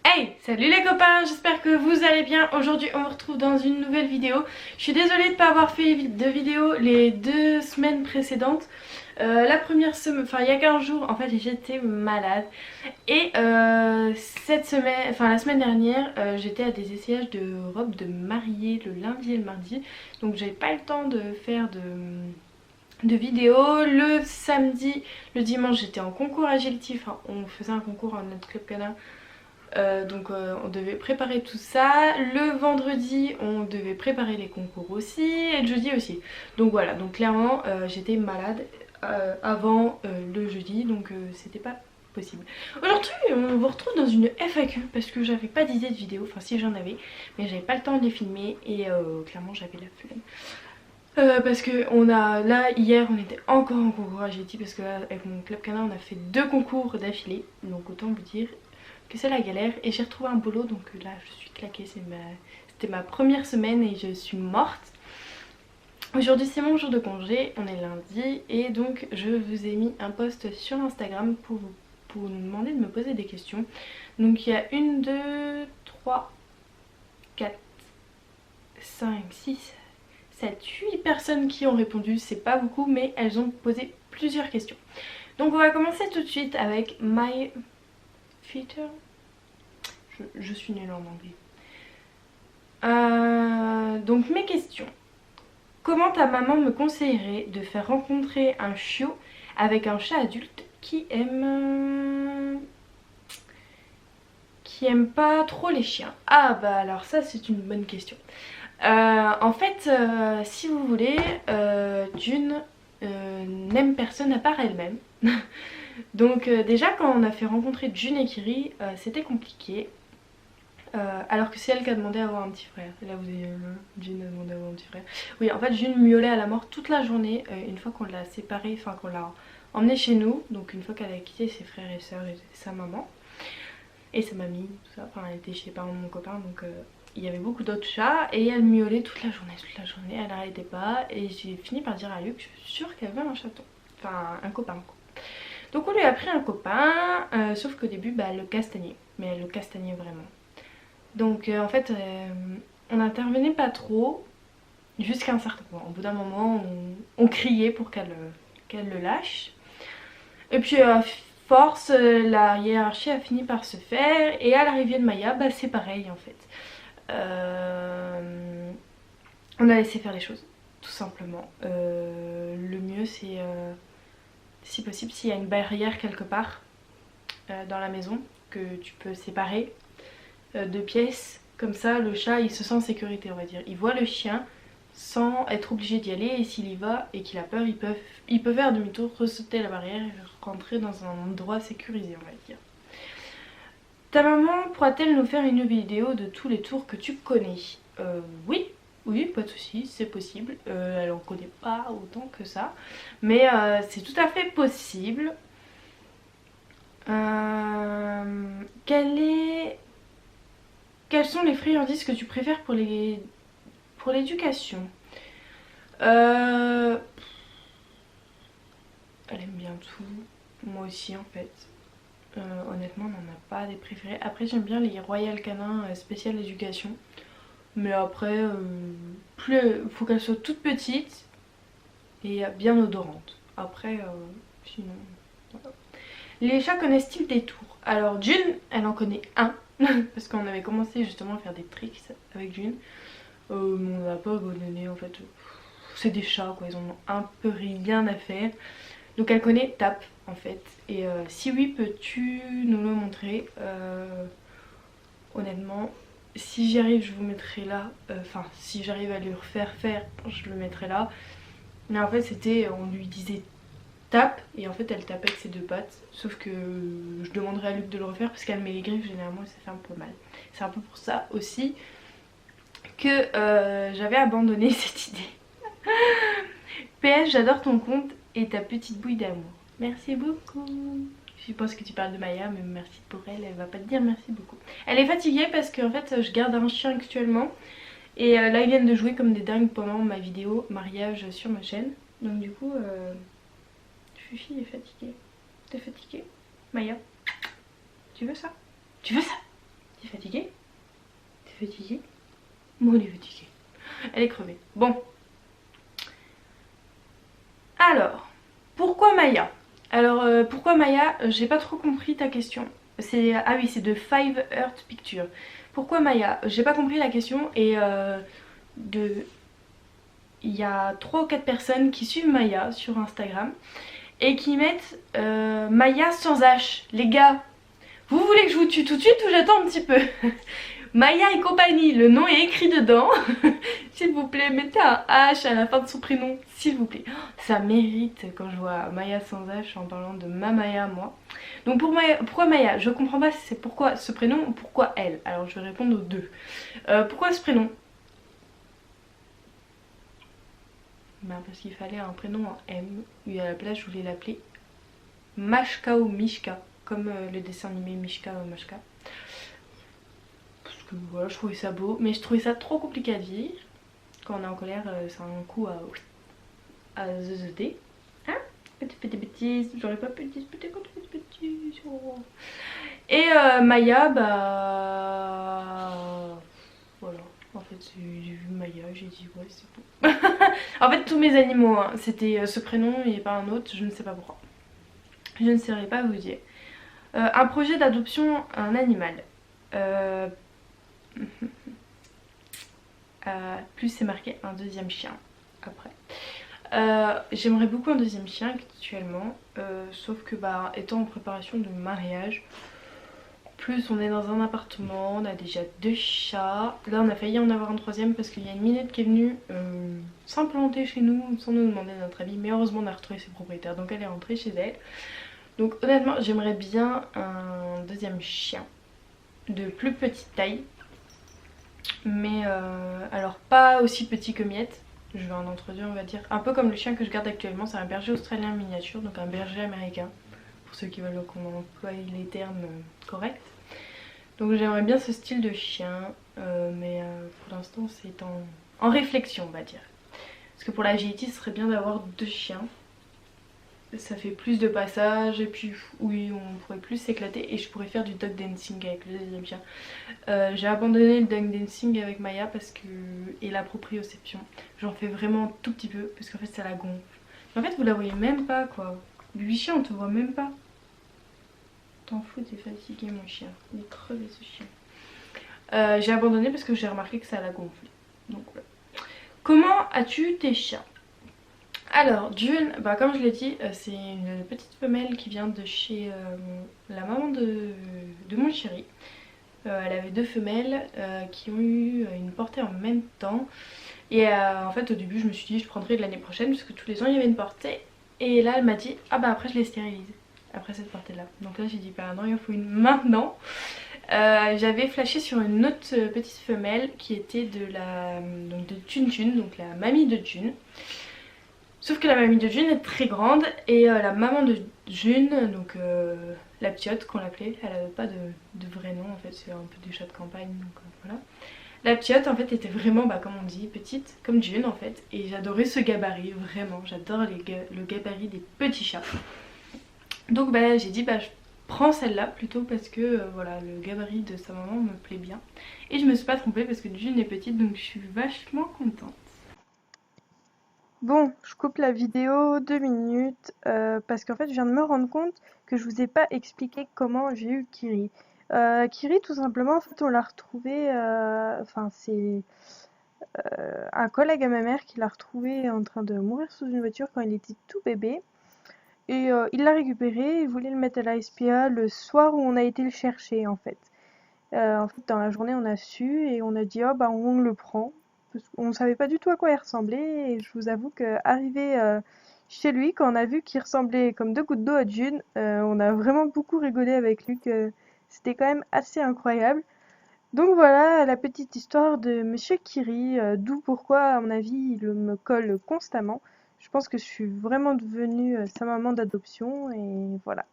Hey, salut les copains, j'espère que vous allez bien. Aujourd'hui on se retrouve dans une nouvelle vidéo. Je suis désolée de ne pas avoir fait de vidéo les 2 semaines précédentes. La première semaine, enfin il y a 15 jours en fait j'étais malade. Et cette semaine, enfin la semaine dernière, j'étais à des essayages de robes de mariée le lundi et le mardi. Donc j'avais pas le temps de faire de vidéos. Le samedi, le dimanche j'étais en concours agility, enfin on faisait un concours à notre club canin. On devait préparer tout ça. Le vendredi on devait préparer les concours aussi et le jeudi aussi. Donc voilà, donc clairement j'étais malade avant le jeudi, donc c'était pas possible. Aujourd'hui on vous retrouve dans une FAQ parce que j'avais pas d'idée de vidéo, enfin si j'en avais, mais j'avais pas le temps de les filmer et clairement j'avais la flemme. Parce que là hier on était encore en concours agility parce que là avec mon club canin on a fait 2 concours d'affilée, donc autant vous dire que c'est la galère. Et j'ai retrouvé un boulot, donc là je suis claquée, c'était ma première semaine et je suis morte. Aujourd'hui c'est mon jour de congé, on est lundi et donc je vous ai mis un post sur Instagram pour nous demander de me poser des questions. Donc il y a 1, 2, 3, 4, 5, 6, 7, 8 personnes qui ont répondu, c'est pas beaucoup mais elles ont posé plusieurs questions. Donc on va commencer tout de suite avec My Feature. Je suis nulle en anglais. Donc mes questions. Comment ta maman me conseillerait de faire rencontrer un chiot avec un chat adulte qui aime pas trop les chiens? Ah bah alors ça c'est une bonne question. En fait si vous voulez, June n'aime personne à part elle-même. Donc déjà quand on a fait rencontrer June et Kiri, c'était compliqué. Alors que c'est elle qui a demandé à avoir un petit frère. Là vous avez June a demandé à avoir un petit frère. Oui en fait June miaulait à la mort toute la journée une fois qu'on l'a séparée, enfin qu'on l'a emmenée chez nous. Donc une fois qu'elle a quitté ses frères et sœurs et sa maman et sa mamie, tout ça. Enfin elle était chez les parents de mon copain, donc il y avait beaucoup d'autres chats et elle miaulait toute la journée, elle n'arrêtait pas. Et j'ai fini par dire à Luc, je suis sûre qu'elle veut un chaton, enfin un copain quoi. Donc on lui a pris un copain, sauf qu'au début bah, elle le castagnait, mais elle le castagnait vraiment. Donc en fait on n'intervenait pas trop jusqu'à un certain point. Au bout d'un moment on criait pour qu'elle le lâche. Et puis à force la hiérarchie a fini par se faire. Et à l'arrivée de Maya bah, c'est pareil en fait. On a laissé faire les choses tout simplement. Le mieux c'est si possible s'il y a une barrière quelque part dans la maison que tu peux séparer 2 pièces, comme ça le chat il se sent en sécurité on va dire, il voit le chien sans être obligé d'y aller et s'il y va et qu'il a peur il peut faire demi-tour, ressauter la barrière et rentrer dans un endroit sécurisé on va dire. Ta maman pourra-t-elle nous faire une vidéo de tous les tours que tu connais? Oui, pas de soucis, c'est possible. Elle en connaît pas autant que ça, mais c'est tout à fait possible. Quelles sont les friandises que tu préfères pour l'éducation? Elle aime bien tout. Moi aussi en fait. Honnêtement on n'en a pas des préférés. Après j'aime bien les Royal Canin spécial éducation. Mais après, faut qu'elle soit toute petite et bien odorante. Après, sinon... Voilà. Les chats connaissent-ils des tours? Alors June, elle en connaît un. Parce qu'on avait commencé justement à faire des tricks avec June. Mais on n'a pas abandonné en fait. C'est des chats quoi, ils en ont un peu rien à faire. Donc elle connaît Tap en fait. Et si oui, peux-tu nous le montrer? Honnêtement, si j'y arrive je vous mettrai là. Enfin si j'arrive à lui refaire faire, je le mettrai là. Mais en fait c'était, on lui disait tape et en fait elle tapait avec ses 2 pattes. Sauf que je demanderai à Luc de le refaire parce qu'elle met les griffes généralement et ça fait un peu mal. C'est un peu pour ça aussi que j'avais abandonné cette idée. PS, j'adore ton compte et ta petite bouille d'amour. Merci beaucoup. Je pense que tu parles de Maya, mais merci pour elle, elle va pas te dire merci beaucoup. Elle est fatiguée parce qu'en fait je garde un chien actuellement. Et là ils viennent de jouer comme des dingues pendant ma vidéo mariage sur ma chaîne. Donc du coup, Fufi est fatiguée. T'es fatiguée Maya? Tu veux ça? Tu veux ça? fatiguée? Moi, elle est fatiguée. Elle est crevée. Bon. Alors, pourquoi Maya? Alors, pourquoi Maya? J'ai pas trop compris ta question. Ah oui, c'est de Five Earth Pictures. Pourquoi Maya? J'ai pas compris la question et il y a 3 ou 4 personnes qui suivent Maya sur Instagram et qui mettent Maya sans H. Les gars, vous voulez que je vous tue tout de suite ou j'attends un petit peu? Maya et compagnie, le nom est écrit dedans. S'il vous plaît, mettez un H à la fin de son prénom, s'il vous plaît. Oh, ça mérite quand je vois Maya sans H en parlant de ma Maya, moi. Donc pour Maya, pourquoi Maya? Je comprends pas si c'est pourquoi ce prénom ou pourquoi elle. Alors je vais répondre aux deux. Pourquoi ce prénom? Ben parce qu'il fallait un prénom en M. Et à la place, je voulais l'appeler Mashka ou Mishka. Comme le dessin animé Mishka ou Mashka. Parce que voilà, je trouvais ça beau. Mais je trouvais ça trop compliqué à dire. Quand on est en colère, c'est un coup à zeuter. Hein? Petite bêtise, j'aurais pas pu disputer contre les bêtises. Oh. Et Maya, bah. Voilà. En fait, j'ai vu Maya, j'ai dit ouais, c'est bon. En fait, tous mes animaux, hein, c'était ce prénom et pas un autre, je ne sais pas pourquoi. Je ne saurais pas vous dire. Un projet d'adoption, un animal. Plus c'est marqué un deuxième chien après. J'aimerais beaucoup un deuxième chien actuellement, sauf que bah étant en préparation de mariage, plus on est dans un appartement, on a déjà 2 chats. Là on a failli en avoir un troisième parce qu'il y a une minette qui est venue s'implanter chez nous sans nous demander notre avis, mais heureusement on a retrouvé ses propriétaires donc elle est rentrée chez elle. Donc honnêtement j'aimerais bien un deuxième chien de plus petite taille, mais alors pas aussi petit que Miette. Je vais en introduire, on va dire, un peu comme le chien que je garde actuellement. C'est un berger australien miniature, donc un berger américain, pour ceux qui veulent qu'on emploie les termes corrects. Donc j'aimerais bien ce style de chien, mais pour l'instant c'est en réflexion, on va dire. Parce que pour la GT, ce serait bien d'avoir 2 chiens. Ça fait plus de passages et puis oui, on pourrait plus s'éclater et je pourrais faire du dog dancing avec le deuxième chien. J'ai abandonné le dog dancing avec Maya parce que et la proprioception. J'en fais vraiment un tout petit peu parce qu'en fait ça la gonfle. En fait vous la voyez même pas quoi. Lui chien on te voit même pas. T'en fous, t'es fatigué mon chien. Il est crevé ce chien. J'ai abandonné parce que j'ai remarqué que ça la gonflé. Donc voilà. Comment as-tu tes chiens? Alors June, bah comme je l'ai dit, c'est une petite femelle qui vient de chez la maman de mon chéri. Elle avait 2 femelles qui ont eu une portée en même temps. Et en fait au début je me suis dit je prendrai de l'année prochaine parce que tous les ans il y avait une portée. Et là elle m'a dit ah bah après je les stérilise, après cette portée là. Donc là j'ai dit bah non il en faut une maintenant. J'avais flashé sur une autre petite femelle qui était de Jun Jun, donc la mamie de June. Sauf que la mamie de June est très grande et la maman de June, donc la ptiote qu'on l'appelait, elle avait pas de vrai nom en fait, c'est un peu des chats de campagne donc voilà. La ptiote en fait était vraiment, bah, comme on dit, petite, comme June en fait, et j'adorais ce gabarit, vraiment, j'adore le gabarit des petits chats. Donc bah j'ai dit bah je prends celle-là plutôt parce que voilà, le gabarit de sa maman me plaît bien. Et je me suis pas trompée parce que June est petite donc je suis vachement contente. Bon, je coupe la vidéo 2 minutes parce qu'en fait je viens de me rendre compte que je vous ai pas expliqué comment j'ai eu Kiri. Kiri tout simplement en fait on l'a retrouvé, enfin c'est un collègue à ma mère qui l'a retrouvé en train de mourir sous une voiture quand il était tout bébé. Et il l'a récupéré, il voulait le mettre à la SPA le soir où on a été le chercher en fait. En fait dans la journée on a su et on a dit oh bah on le prend. On ne savait pas du tout à quoi il ressemblait et je vous avoue qu'arrivé chez lui, quand on a vu qu'il ressemblait comme 2 gouttes d'eau à June, on a vraiment beaucoup rigolé avec lui, que c'était quand même assez incroyable. Donc voilà la petite histoire de Monsieur Kiri, d'où pourquoi à mon avis il me colle constamment. Je pense que je suis vraiment devenue sa maman d'adoption et voilà.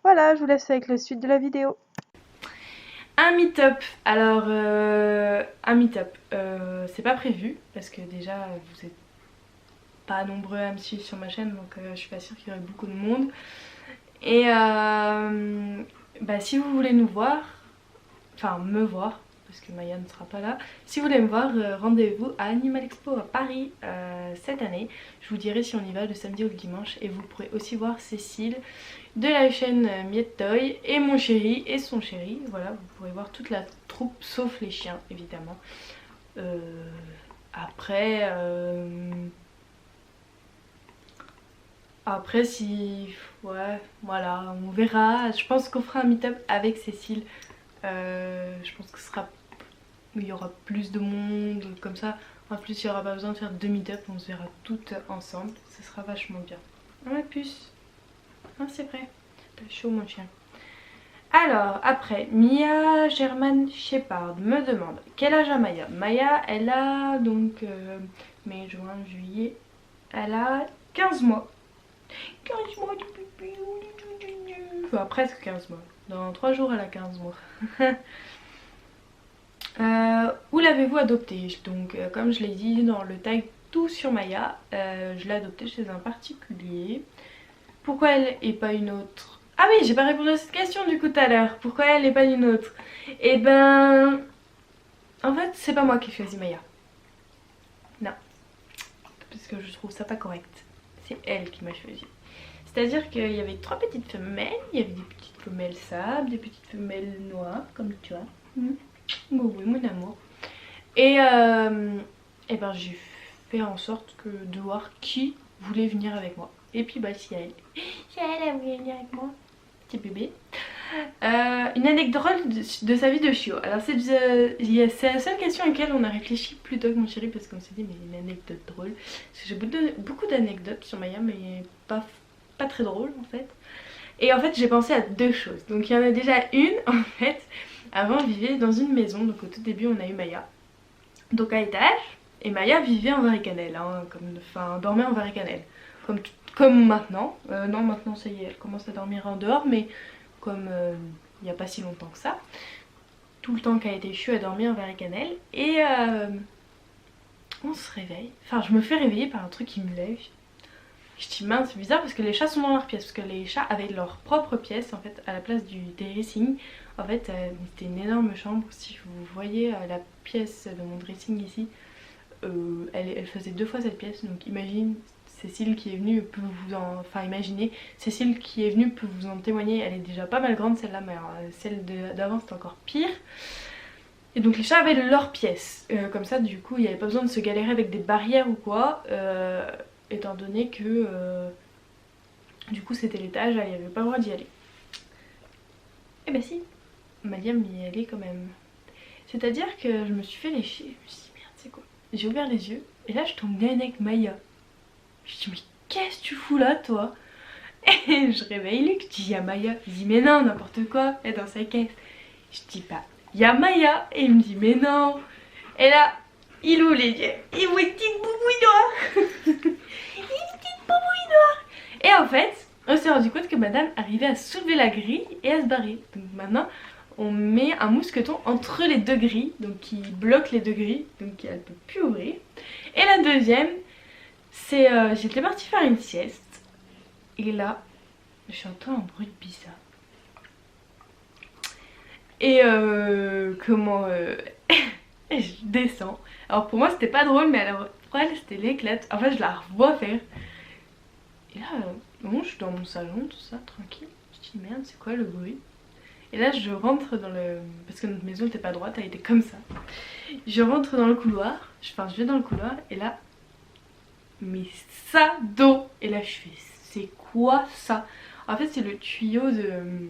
Voilà, je vous laisse avec la suite de la vidéo. Un meet-up, alors un meet-up, c'est pas prévu parce que déjà vous êtes pas nombreux à me suivre sur ma chaîne donc je suis pas sûre qu'il y aurait beaucoup de monde. Et bah, si vous voulez nous voir, enfin me voir, parce que Maya ne sera pas là. Si vous voulez me voir, rendez-vous à Animal Expo à Paris cette année. Je vous dirai si on y va le samedi ou le dimanche. Et vous pourrez aussi voir Cécile de la chaîne Miette Toy et mon chéri et son chéri. Voilà, vous pourrez voir toute la troupe sauf les chiens évidemment. Après... Après si... Ouais, voilà, on verra. Je pense qu'on fera un meet-up avec Cécile. Je pense que ce sera... il y aura plus de monde, comme ça. En plus, il n'y aura pas besoin de faire 2 meet-up, on se verra toutes ensemble. Ce sera vachement bien. Ah, la puce. Ah, c'est vrai. T'as chaud, mon chien. Alors, après, Mia German Shepard me demande quel âge a Maya. Maya, elle a donc mai, juin, juillet. Elle a 15 mois. 15 mois de pipi. Enfin, presque 15 mois. Dans 3 jours, elle a 15 mois. Où l'avez-vous adopté? Donc comme je l'ai dit dans le tag tout sur Maya, je l'ai adoptée chez un particulier. Pourquoi elle et pas une autre? Ah oui, j'ai pas répondu à cette question du coup tout à l'heure. Pourquoi elle et pas une autre? Et ben... en fait c'est pas moi qui ai choisi Maya. Non. Parce que je trouve ça pas correct. C'est elle qui m'a choisi. C'est-à-dire qu'il y avait 3 petites femelles. Il y avait des petites femelles sable, des petites femelles noires comme tu vois. Bon, oui, mon amour. Et ben j'ai fait en sorte de voir qui voulait venir avec moi. Et puis bah si elle voulait venir avec moi, petit bébé. Une anecdote drôle de sa vie de chiot. Alors c'est la seule question à laquelle on a réfléchi plus tôt que mon chéri, parce qu'on s'est dit mais une anecdote drôle. Parce que j'ai beaucoup d'anecdotes sur Maya mais pas très drôles en fait. Et en fait j'ai pensé à 2 choses. Donc il y en a déjà une en fait. Avant on vivait dans une maison, donc au tout début on a eu Maya. Donc à étage, et Maya vivait en varicannelle, hein, dormait en varicannelle. Comme maintenant, non maintenant ça y est, elle commence à dormir en dehors, mais comme il n'y a pas si longtemps que ça. Tout le temps qu'elle a été chue, elle dormait en varicannelle. Et on se réveille, enfin je me fais réveiller par un truc qui me lève. Je dis mince, c'est bizarre parce que les chats sont dans leur pièce, parce que les chats avaient leur propre pièce en fait à la place du dressing. En fait c'était une énorme chambre. Si vous voyez la pièce de mon dressing ici, elle faisait 2 fois cette pièce. Donc imagine Cécile qui est venue peut vous en... Enfin imaginez, Cécile qui est venue peut vous en témoigner. Elle est déjà pas mal grande celle-là, mais alors, celle d'avant c'est encore pire. Et donc les chats avaient leur pièce. Comme ça du coup il n'y avait pas besoin de se galérer avec des barrières ou quoi. Étant donné que du coup c'était l'étage, elle n'y avait pas le droit d'y aller. Et bah si, Maliam y allait quand même. C'est à dire que je me suis fait lécher, je me suis dit merde c'est quoi. J'ai ouvert les yeux et là je tombe nez avec Maya. Je dis mais qu'est-ce que tu fous là toi? Et je réveille Luc, je dis y'a Maya. Il dit mais non n'importe quoi, elle est dans sa caisse. Je dis pas y'a Maya. Et il me dit mais non. Et là il ouvre les yeux, il voit une petite boubouille noire. Et en fait, on s'est rendu compte que madame arrivait à soulever la grille et à se barrer. Donc maintenant, on met un mousqueton entre les 2 grilles, donc qui bloque les 2 grilles, donc elle ne peut plus ouvrir. Et la deuxième, c'est j'étais partie faire une sieste. Et là, j'entends un bruit bizarre. Et je descends. Alors pour moi c'était pas drôle, mais alors pour elle c'était l'éclate. En fait je la revois faire. Et là, bon, je suis dans mon salon, tout ça, tranquille. Je dis merde, c'est quoi le bruit? Et là je rentre dans le... Parce que notre maison n'était pas droite, elle était comme ça. Je rentre dans le couloir, je vais dans le couloir et là... Mais ça d'eau. Et là je fais, c'est quoi ça? En fait c'est le tuyau de...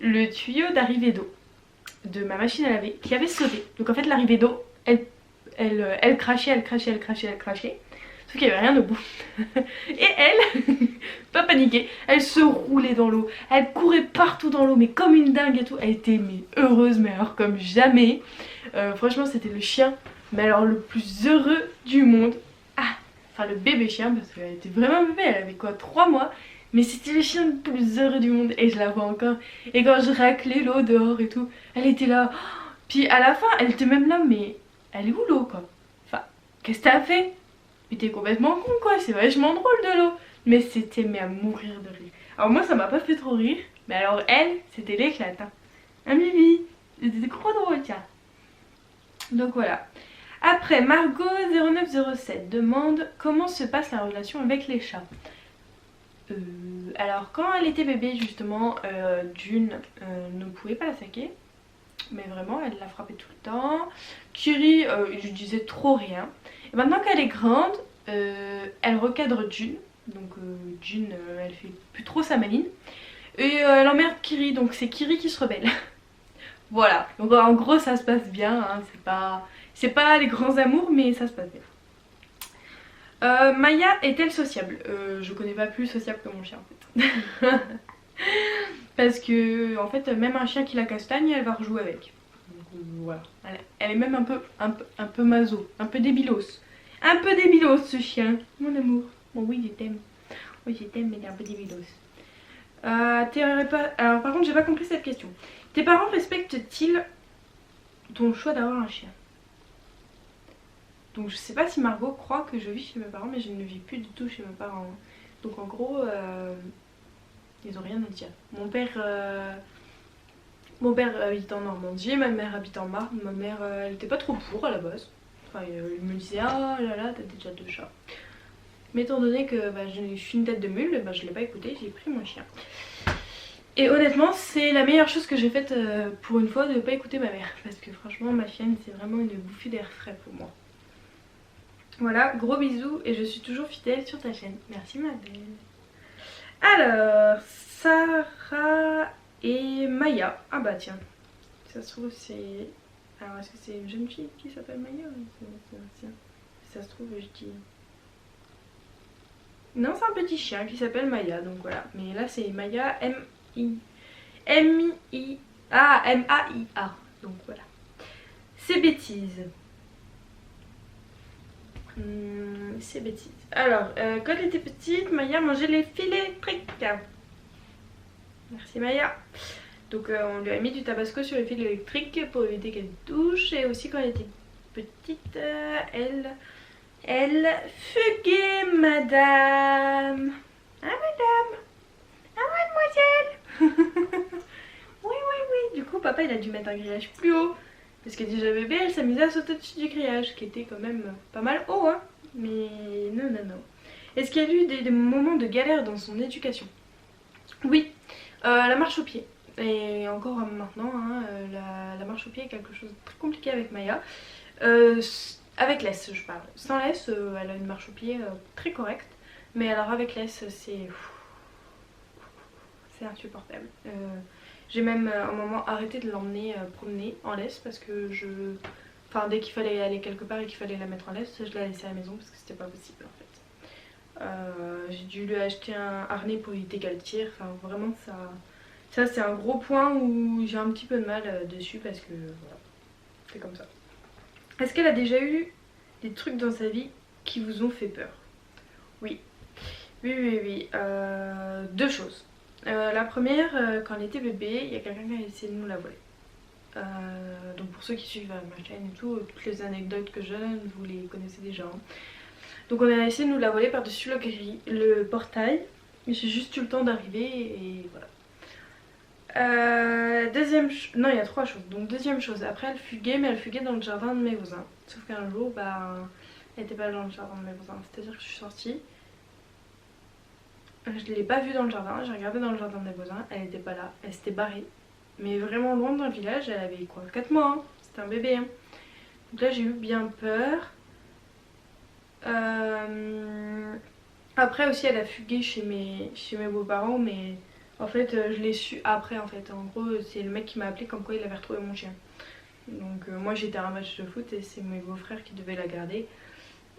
le tuyau d'arrivée d'eau de ma machine à laver qui avait sauté. Donc en fait l'arrivée d'eau, elle crachait. Sauf qu'il n'y avait rien au bout. Et elle, pas paniquée, elle se roulait dans l'eau. Elle courait partout dans l'eau, mais comme une dingue et tout. Elle était mais heureuse, mais alors comme jamais. Franchement, c'était le chien, mais alors le plus heureux du monde. Ah, enfin le bébé chien, parce qu'elle était vraiment bébé. Elle avait quoi, 3 mois. Mais c'était le chien le plus heureux du monde. Et je la vois encore. Et quand je raclais l'eau dehors et tout, elle était là. Puis à la fin, elle était même là, mais elle est où l'eau quoi? Enfin, qu'est-ce que t'as fait? Mais t'es complètement con quoi, c'est vachement drôle de l'eau. Mais c'était mais à mourir de rire. Alors moi ça m'a pas fait trop rire, mais alors elle, c'était l'éclate. Hein, Bibi, c'était c'est trop drôle tiens. Donc voilà. Après, Margot0907 demande comment se passe la relation avec les chats. Alors quand elle était bébé justement, June ne pouvait pas la saquer. Mais vraiment elle la frappait tout le temps. Kiri, je lui disais trop rien. Et maintenant qu'elle est grande, elle recadre June. Donc June, elle fait plus trop sa maline. Et elle emmerde Kiri, donc c'est Kiri qui se rebelle. Voilà, donc en gros ça se passe bien, hein. C'est pas les grands amours mais ça se passe bien. Maya est-elle sociable? Je connais pas plus sociable que mon chien en fait. Parce que en fait même un chien qui la castagne elle va rejouer avec. Donc, voilà. Elle est même un peu maso, un peu débilos. Un peu débilos ce chien, mon amour. Bon oui je t'aime. Oui je t'aime mais t'es un peu débilos. Alors par contre j'ai pas compris cette question. Tes parents respectent-ils ton choix d'avoir un chien? Donc je sais pas si Margot croit que je vis chez mes parents mais je ne vis plus du tout chez mes parents. Donc en gros ils ont rien à dire. Mon père habite en Normandie, ma mère habite en Marne. Ma mère elle était pas trop pour à la base. Enfin il me disait ah là là t'as déjà 2 chats. Mais étant donné que je suis une tête de mule, je l'ai pas écouté, j'ai pris mon chien. Et honnêtement c'est la meilleure chose que j'ai faite pour une fois de ne pas écouter ma mère. Parce que franchement ma chienne c'est vraiment une bouffée d'air frais pour moi. Voilà, gros bisous et je suis toujours fidèle sur ta chaîne. Merci ma belle. Alors, Sarah et Maya. Ah bah tiens, ça se trouve c'est... Alors est-ce que c'est une jeune fille qui s'appelle Maya? Tiens, ça se trouve je dis... Non c'est un petit chien qui s'appelle Maya donc voilà. Mais là c'est Maya M-A-I-A. Donc voilà. C'est bêtise. C'est bêtise. Alors, quand elle était petite, Maya mangeait les fils électriques. Merci Maya. Donc on lui a mis du tabasco sur les fils électriques pour éviter qu'elle touche. Et aussi quand elle était petite, elle fuguait madame. Ah madame. Ah mademoiselle. Oui. Du coup papa il a dû mettre un grillage plus haut. Parce que déjà bébé elle s'amusait à sauter dessus du grillage qui était quand même pas mal haut hein. Mais non. Est-ce qu'il y a eu des moments de galère dans son éducation? Oui, la marche au pied. Et encore maintenant hein, la marche au pied est quelque chose de très compliqué avec Maya. Avec laisse je parle. Sans laisse elle a une marche au pied très correcte. Mais alors avec laisse c'est insupportable. J'ai même à un moment arrêté de l'emmener promener en laisse parce que dès qu'il fallait aller quelque part et qu'il fallait la mettre en laisse, je la laissais à la maison parce que c'était pas possible en fait. J'ai dû lui acheter un harnais pour éviter qu'elle tire. Enfin vraiment ça c'est un gros point où j'ai un petit peu de mal dessus parce que voilà, c'est comme ça. Est-ce qu'elle a déjà eu des trucs dans sa vie qui vous ont fait peur? Oui. 2 choses. La première, quand elle était bébé, il y a quelqu'un qui a essayé de nous la voler. Donc pour ceux qui suivent ma chaîne et tout, toutes les anecdotes que je donne, vous les connaissez déjà. Hein. Donc on a essayé de nous la voler par-dessus le portail. J'ai juste eu le temps d'arriver et voilà. Non il y a 3 choses. Donc deuxième chose, après elle fuguait mais elle fuguait dans le jardin de mes voisins. Sauf qu'un jour, elle n'était pas dans le jardin de mes voisins. C'est-à-dire que je suis sortie. Je ne l'ai pas vue dans le jardin, j'ai regardé dans le jardin des voisins, elle n'était pas là, elle s'était barrée. Mais vraiment loin dans le village, elle avait quoi 4 mois, hein. C'était un bébé. Hein. Donc là j'ai eu bien peur. Après aussi elle a fugué chez mes beaux-parents mais en fait je l'ai su après en fait. En gros c'est le mec qui m'a appelé comme quoi il avait retrouvé mon chien. Donc moi j'étais à un match de foot et c'est mes beaux-frères qui devaient la garder.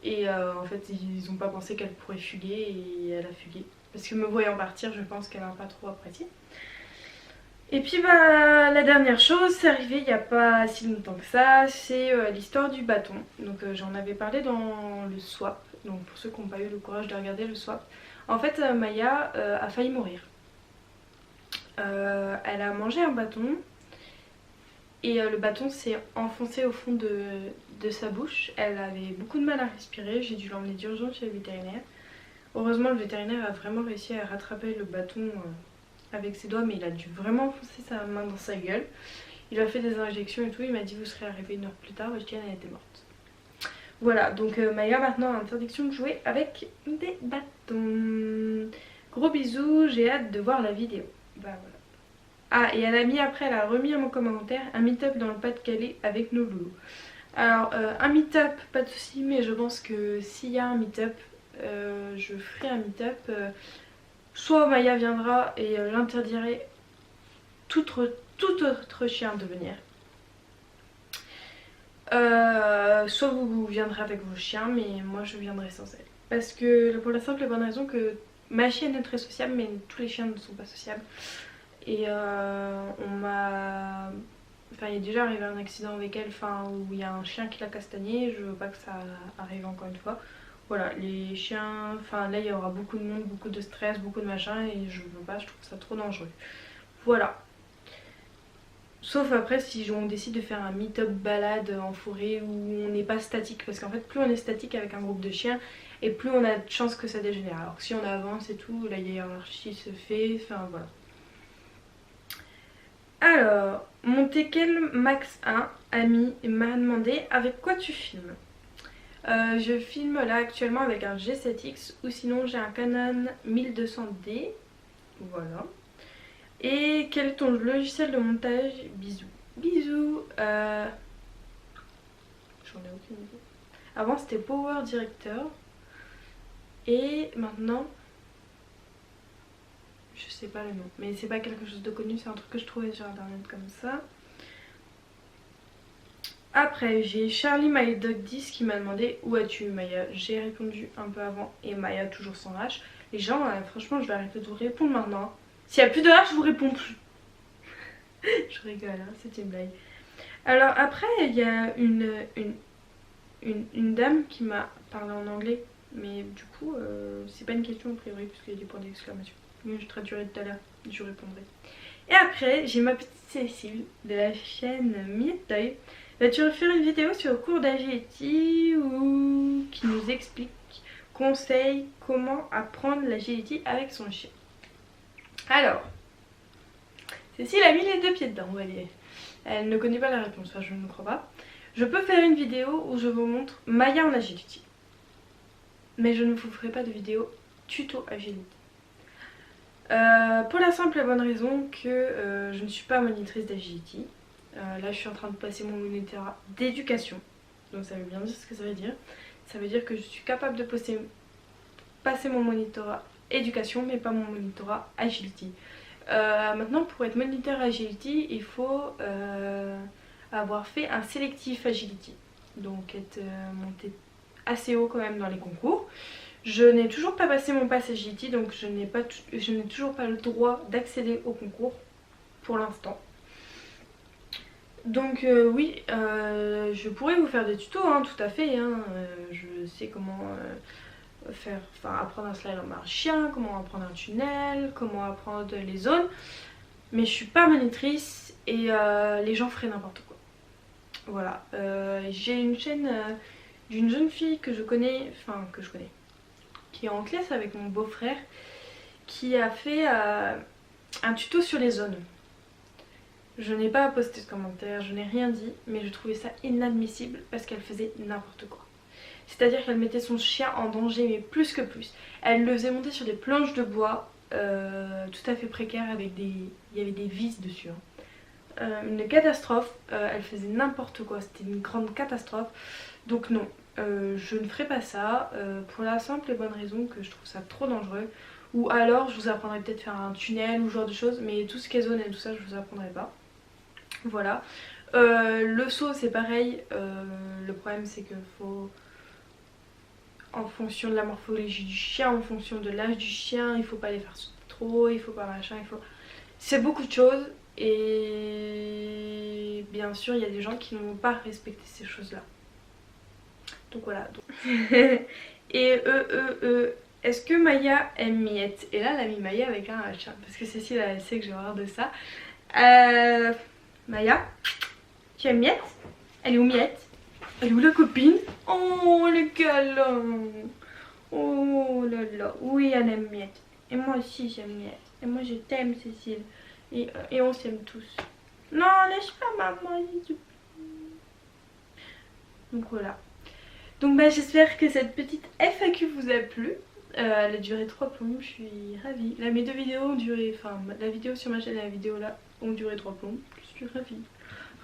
Et en fait ils n'ont pas pensé qu'elle pourrait fuguer et elle a fugué. Parce que me voyant partir, je pense qu'elle n'a pas trop apprécié. Et puis la dernière chose, c'est arrivé il n'y a pas si longtemps que ça, c'est l'histoire du bâton. Donc j'en avais parlé dans le swap, donc pour ceux qui n'ont pas eu le courage de regarder le swap. En fait Maya a failli mourir. Elle a mangé un bâton et le bâton s'est enfoncé au fond de sa bouche. Elle avait beaucoup de mal à respirer, j'ai dû l'emmener d'urgence chez le vétérinaire. Heureusement le vétérinaire a vraiment réussi à rattraper le bâton avec ses doigts mais il a dû vraiment enfoncer sa main dans sa gueule. Il a fait des injections et tout, il m'a dit vous serez arrivé 1 heure plus tard, la chienne elle était morte. Voilà, donc Maya maintenant a interdiction de jouer avec des bâtons. Gros bisous, j'ai hâte de voir la vidéo. Bah voilà. Ah, et elle a mis après, elle a remis à mon commentaire un meet-up dans le Pas-de-Calais avec nos loulous. Alors, un meet-up, pas de soucis, mais je pense que s'il y a un meet-up, je ferai un meet-up. Soit Maya viendra et j'interdirai tout autre chien de venir. Soit vous viendrez avec vos chiens, mais moi je viendrai sans elle. Parce que pour la simple et bonne raison que ma chienne est très sociable, mais tous les chiens ne sont pas sociables. Et on m'a... Enfin, il est déjà arrivé un accident avec elle, où il y a un chien qui l'a castagné. Je veux pas que ça arrive encore une fois. Voilà, les chiens... Enfin, là il y aura beaucoup de monde, beaucoup de stress, beaucoup de machin, et je veux pas, je trouve ça trop dangereux. Voilà. Sauf après si on décide de faire un meet-up balade en forêt où on n'est pas statique. Parce qu'en fait plus on est statique avec un groupe de chiens et plus on a de chances que ça dégénère. Alors que si on avance et tout, la hiérarchie se fait, enfin voilà. Alors, mon Tekel Max 1 ami m'a demandé avec quoi tu filmes. Je filme là actuellement avec un G7X ou sinon j'ai un Canon 1200D. Voilà. Et quel est ton logiciel de montage? Bisous. Bisous. J'en ai aucune idée. Avant c'était Power Director. Et maintenant, je sais pas le nom. Mais c'est pas quelque chose de connu, c'est un truc que je trouvais sur internet comme ça. Après j'ai Charlie My Dog 10 qui m'a demandé où as-tu Maya. J'ai répondu un peu avant et Maya toujours sans H. Les gens, franchement je vais arrêter de vous répondre maintenant. S'il n'y a plus de H, je vous réponds plus. Je rigole, hein, c'est une blague. Alors après, il y a une dame qui m'a parlé en anglais. Mais du coup, c'est pas une question a priori, puisqu'il y a des points d'exclamation. Mais je traduirai tout à l'heure, je répondrai. Et après, j'ai ma petite Cécile de la chaîne Mietoy. Vas-tu refaire une vidéo sur le cours d'agility ou qui nous explique, conseille comment apprendre l'agility avec son chien. Alors, Cécile a mis les 2 pieds dedans, on va dire. Elle ne connaît pas la réponse, enfin je ne crois pas. Je peux faire une vidéo où je vous montre Maya en agility. Mais je ne vous ferai pas de vidéo tuto agility. Pour la simple et bonne raison que je ne suis pas monitrice d'agility. Là je suis en train de passer mon monitorat d'éducation. Donc ça veut bien dire ce que ça veut dire. Ça veut dire que je suis capable de passer mon monitorat éducation mais pas mon monitorat agility. Maintenant pour être moniteur agility il faut avoir fait un sélectif agility. Donc être monté assez haut quand même dans les concours. Je n'ai toujours pas passé mon pass agility donc je n'ai toujours pas le droit d'accéder au concours pour l'instant. Donc oui, je pourrais vous faire des tutos, hein, tout à fait. Hein, je sais comment apprendre un slalom à un chien, comment apprendre un tunnel, comment apprendre les zones. Mais je suis pas monitrice et les gens feraient n'importe quoi. Voilà, j'ai une chaîne d'une jeune fille que je connais, qui est en classe avec mon beau-frère, qui a fait un tuto sur les zones. Je n'ai pas posté de commentaire, je n'ai rien dit, mais je trouvais ça inadmissible parce qu'elle faisait n'importe quoi. C'est-à-dire qu'elle mettait son chien en danger, mais plus que plus. Elle le faisait monter sur des planches de bois tout à fait précaires avec il y avait des vis dessus. Une catastrophe, elle faisait n'importe quoi, c'était une grande catastrophe. Donc non, je ne ferai pas ça pour la simple et bonne raison que je trouve ça trop dangereux. Ou alors je vous apprendrai peut-être faire un tunnel ou ce genre de choses, mais tout ce qui est zone et tout ça je vous apprendrai pas. Voilà. Le saut c'est pareil, le problème c'est que faut... En fonction de la morphologie du chien, en fonction de l'âge du chien, il faut pas les faire sauter trop, il faut pas machin, il faut... C'est beaucoup de choses et bien sûr il y a des gens qui ne vont pas respecter ces choses-là. Donc voilà. Et est-ce que Maya aime Miette? Et là elle a mis Maya avec un H, parce que Cécile elle sait que j'ai horreur de ça. Maya, tu aimes Miette? Elle est où Miette? Elle est où la copine? Oh le câlin. Oh là là. Oui elle aime Miette. Et moi aussi j'aime Miette. Et moi je t'aime Cécile. Et on s'aime tous. Non, lâche pas maman. Donc voilà. Donc bah j'espère que cette petite FAQ vous a plu. Elle a duré 3 plombs, je suis ravie. Là mes deux vidéos ont duré, enfin la vidéo sur ma chaîne et la vidéo là ont duré 3 plombs. Je suis ravie.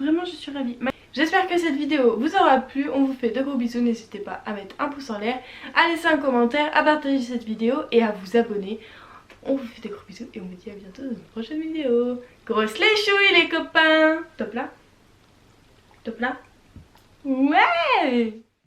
Vraiment je suis ravie. J'espère que cette vidéo vous aura plu. On vous fait de gros bisous. N'hésitez pas à mettre un pouce en l'air, à laisser un commentaire, à partager cette vidéo et à vous abonner. On vous fait des gros bisous et on vous dit à bientôt dans une prochaine vidéo. Grosses les chouilles les copains. Top là. Top là. Ouais.